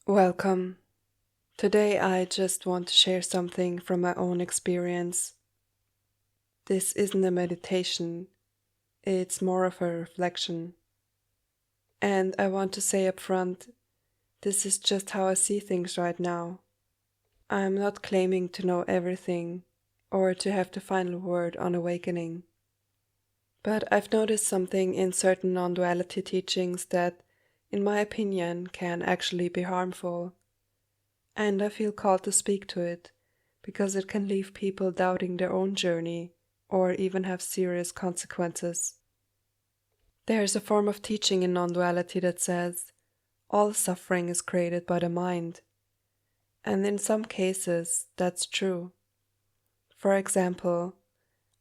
Welcome. Today I just want to share something from my own experience. This isn't a meditation, it's more of a reflection. And I want to say up front, this is just how I see things right now. I'm not claiming to know everything or to have the final word on awakening. But I've noticed something in certain non-duality teachings that, in my opinion, can actually be harmful. And I feel called to speak to it, because it can leave people doubting their own journey, or even have serious consequences. There is a form of teaching in non-duality that says, all suffering is created by the mind. And in some cases, that's true. For example,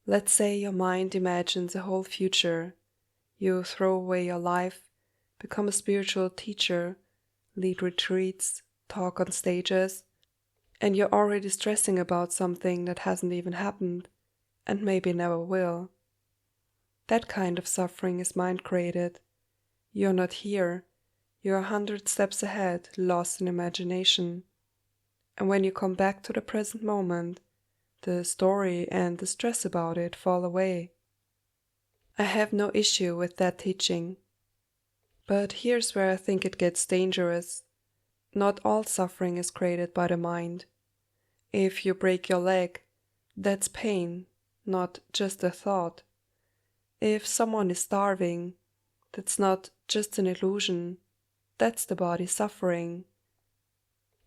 let's say your mind imagines a whole future. You throw away your life, become a spiritual teacher, lead retreats, talk on stages, and you're already stressing about something that hasn't even happened, and maybe never will. That kind of suffering is mind-created. You're not here. You're 100 steps ahead, lost in imagination. And when you come back to the present moment, the story and the stress about it fall away. I have no issue with that teaching. But here's where I think it gets dangerous. Not all suffering is created by the mind. If you break your leg, that's pain, not just a thought. If someone is starving, that's not just an illusion, that's the body suffering.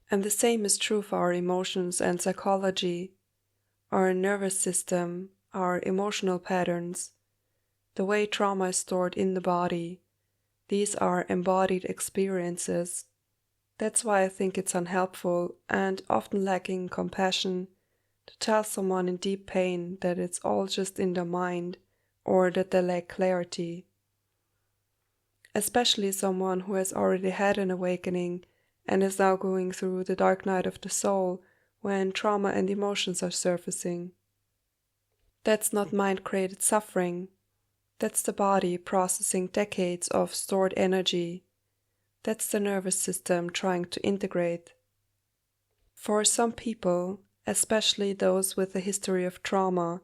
And the same is true for our emotions and psychology, our nervous system, our emotional patterns, the way trauma is stored in the body. These are embodied experiences. That's why I think it's unhelpful and often lacking compassion to tell someone in deep pain that it's all just in their mind or that they lack clarity. Especially someone who has already had an awakening and is now going through the dark night of the soul when trauma and emotions are surfacing. That's not mind-created suffering. That's the body processing decades of stored energy. That's the nervous system trying to integrate. For some people, especially those with a history of trauma,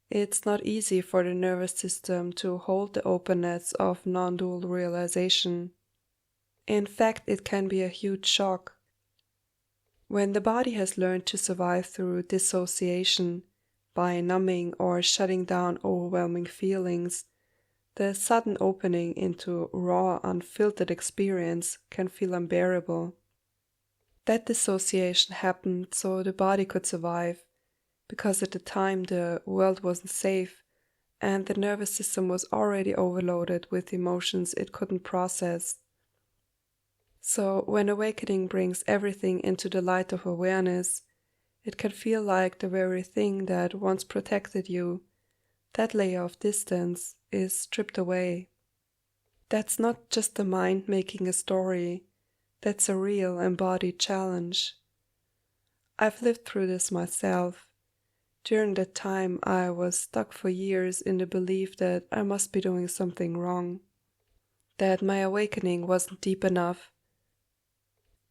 it's not easy for the nervous system to hold the openness of non-dual realization. In fact, it can be a huge shock. When the body has learned to survive through dissociation, by numbing or shutting down overwhelming feelings, the sudden opening into raw, unfiltered experience can feel unbearable. That dissociation happened so the body could survive, because at the time the world wasn't safe and the nervous system was already overloaded with emotions it couldn't process. So when awakening brings everything into the light of awareness, it can feel like the very thing that once protected you, that layer of distance, is stripped away. That's not just the mind making a story, that's a real embodied challenge. I've lived through this myself. During that time I was stuck for years in the belief that I must be doing something wrong, that my awakening wasn't deep enough,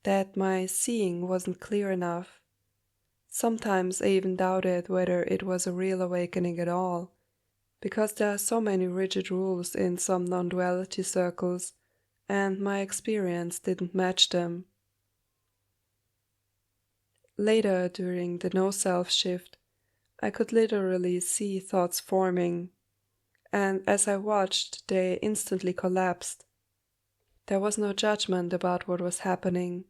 that my seeing wasn't clear enough. Sometimes I even doubted whether it was a real awakening at all, because there are so many rigid rules in some non-duality circles, and my experience didn't match them. Later, during the no-self shift, I could literally see thoughts forming, and as I watched, they instantly collapsed. There was no judgment about what was happening,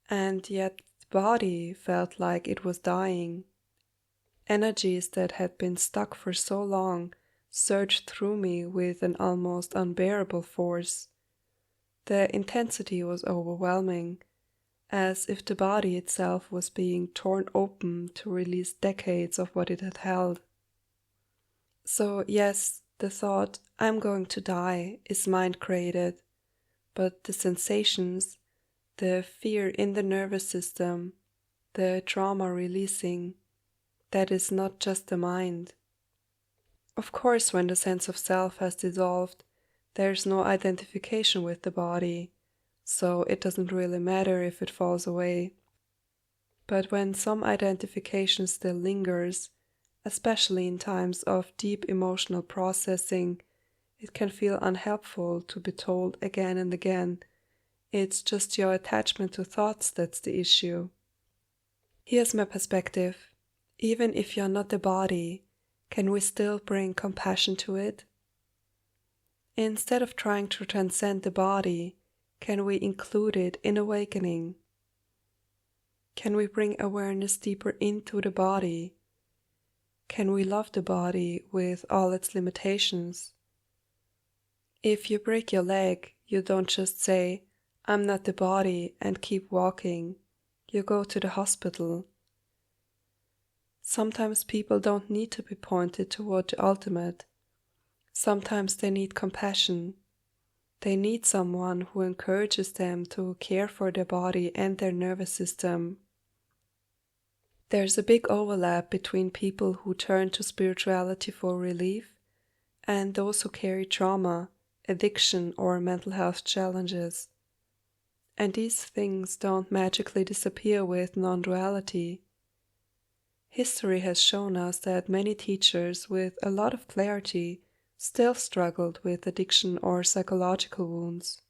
and yet the body felt like it was dying. Energies that had been stuck for so long surged through me with an almost unbearable force. The intensity was overwhelming, as if the body itself was being torn open to release decades of what it had held. So yes, the thought, I'm going to die, is mind-created, but the sensations, the fear in the nervous system, the trauma releasing, that is not just the mind. Of course, when the sense of self has dissolved, there is no identification with the body, so it doesn't really matter if it falls away. But when some identification still lingers, especially in times of deep emotional processing, it can feel unhelpful to be told again and again, it's just your attachment to thoughts that's the issue. Here's my perspective. Even if you're not the body, can we still bring compassion to it? Instead of trying to transcend the body, can we include it in awakening? Can we bring awareness deeper into the body? Can we love the body with all its limitations? If you break your leg, you don't just say, "I'm not the body," and keep walking. You go to the hospital. Sometimes people don't need to be pointed toward the ultimate. Sometimes they need compassion. They need someone who encourages them to care for their body and their nervous system. There's a big overlap between people who turn to spirituality for relief and those who carry trauma, addiction, or mental health challenges. And these things don't magically disappear with non-duality. History has shown us that many teachers with a lot of clarity still struggled with addiction or psychological wounds.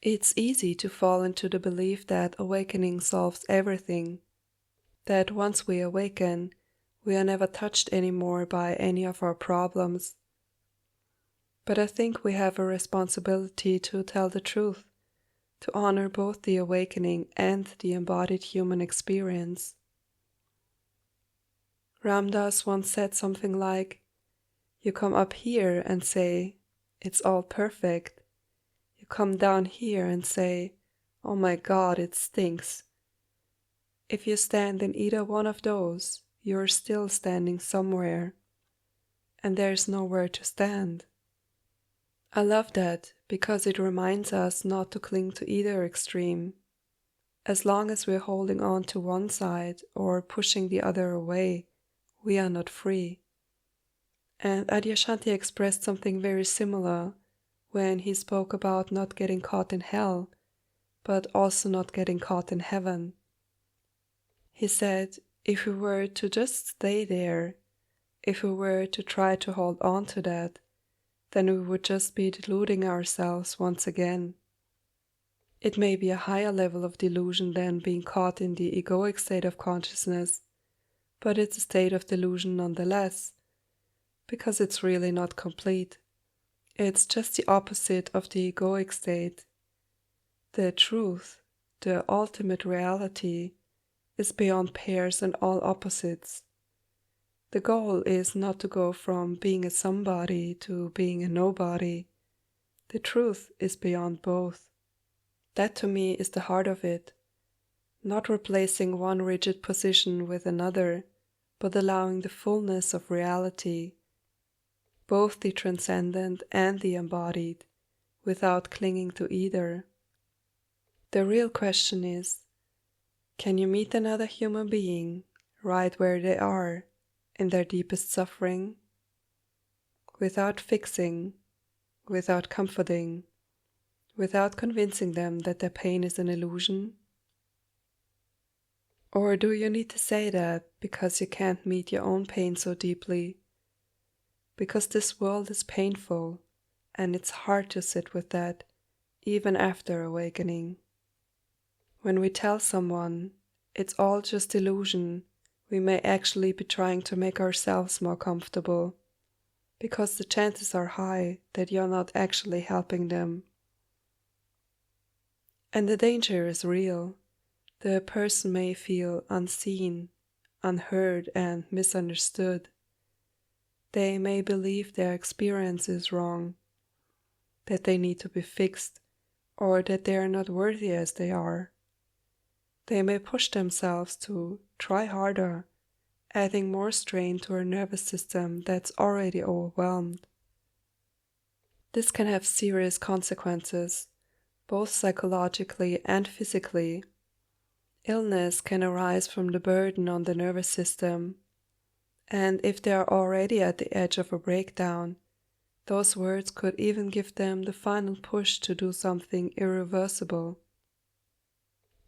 It's easy to fall into the belief that awakening solves everything, that once we awaken, we are never touched anymore by any of our problems. But I think we have a responsibility to tell the truth, to honor both the awakening and the embodied human experience. Ram Dass once said something like, "You come up here and say, 'It's all perfect.' You come down here and say, 'Oh my God, it stinks.' If you stand in either one of those, you're still standing somewhere, and there's nowhere to stand." I love that because it reminds us not to cling to either extreme. As long as we're holding on to one side or pushing the other away, we are not free. And Adyashanti expressed something very similar when he spoke about not getting caught in hell, but also not getting caught in heaven. He said, if we were to just stay there, if we were to try to hold on to that, then we would just be deluding ourselves once again. It may be a higher level of delusion than being caught in the egoic state of consciousness, but it's a state of delusion nonetheless, because it's really not complete. It's just the opposite of the egoic state. The truth, the ultimate reality, is beyond pairs and all opposites. The goal is not to go from being a somebody to being a nobody. The truth is beyond both. That to me is the heart of it. Not replacing one rigid position with another, but allowing the fullness of reality, both the transcendent and the embodied, without clinging to either. The real question is, can you meet another human being right where they are, in their deepest suffering, without fixing, without comforting, without convincing them that their pain is an illusion? Or do you need to say that because you can't meet your own pain so deeply? Because this world is painful, and it's hard to sit with that, even after awakening. When we tell someone, it's all just illusion, we may actually be trying to make ourselves more comfortable, because the chances are high that you're not actually helping them. And the danger is real. The person may feel unseen, unheard, and misunderstood. They may believe their experience is wrong, that they need to be fixed, or that they are not worthy as they are. They may push themselves to try harder, adding more strain to a nervous system that's already overwhelmed. This can have serious consequences, both psychologically and physically. Illness can arise from the burden on the nervous system, and if they are already at the edge of a breakdown, Those words could even give them the final push to do something irreversible.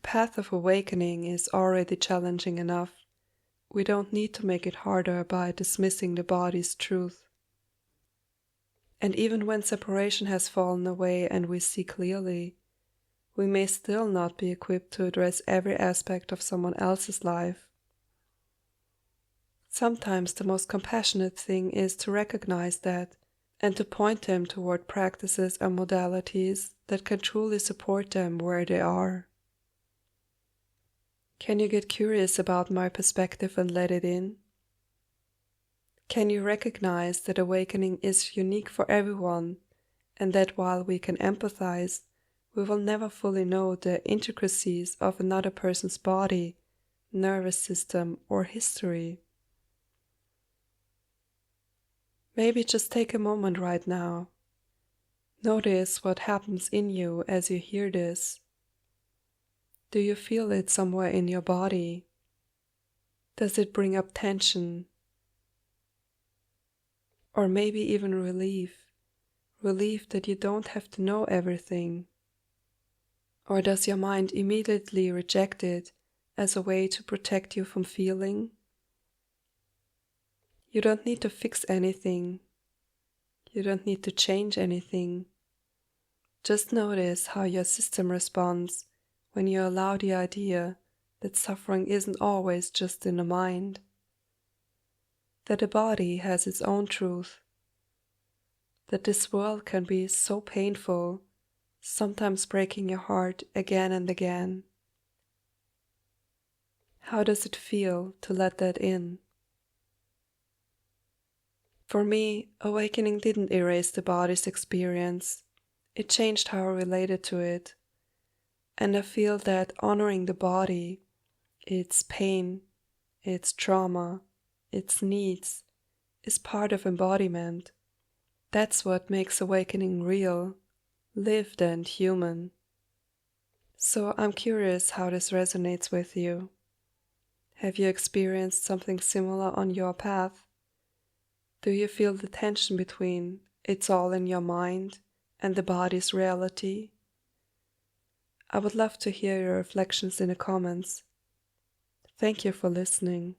Path of awakening is already challenging enough. We don't need to make it harder by dismissing the body's truth. And even when separation has fallen away and we see clearly, we may still not be equipped to address every aspect of someone else's life. Sometimes the most compassionate thing is to recognize that and to point them toward practices and modalities that can truly support them where they are. Can you get curious about my perspective and let it in? Can you recognize that awakening is unique for everyone, and that while we can empathize, we will never fully know the intricacies of another person's body, nervous system, or history? Maybe just take a moment right now. Notice what happens in you as you hear this. Do you feel it somewhere in your body? Does it bring up tension? Or maybe even relief that you don't have to know everything? Or does your mind immediately reject it as a way to protect you from feeling? You don't need to fix anything. You don't need to change anything. Just notice how your system responds when you allow the idea that suffering isn't always just in the mind, that the body has its own truth, that this world can be so painful, sometimes breaking your heart again and again. How does it feel to let that in? For me, awakening didn't erase the body's experience. It changed how I related to it. And I feel that honoring the body, its pain, its trauma, its needs, is part of embodiment. That's what makes awakening real, lived and human. So I'm curious how this resonates with you. Have you experienced something similar on your path? Do you feel the tension between it's all in your mind and the body's reality? I would love to hear your reflections in the comments. Thank you for listening.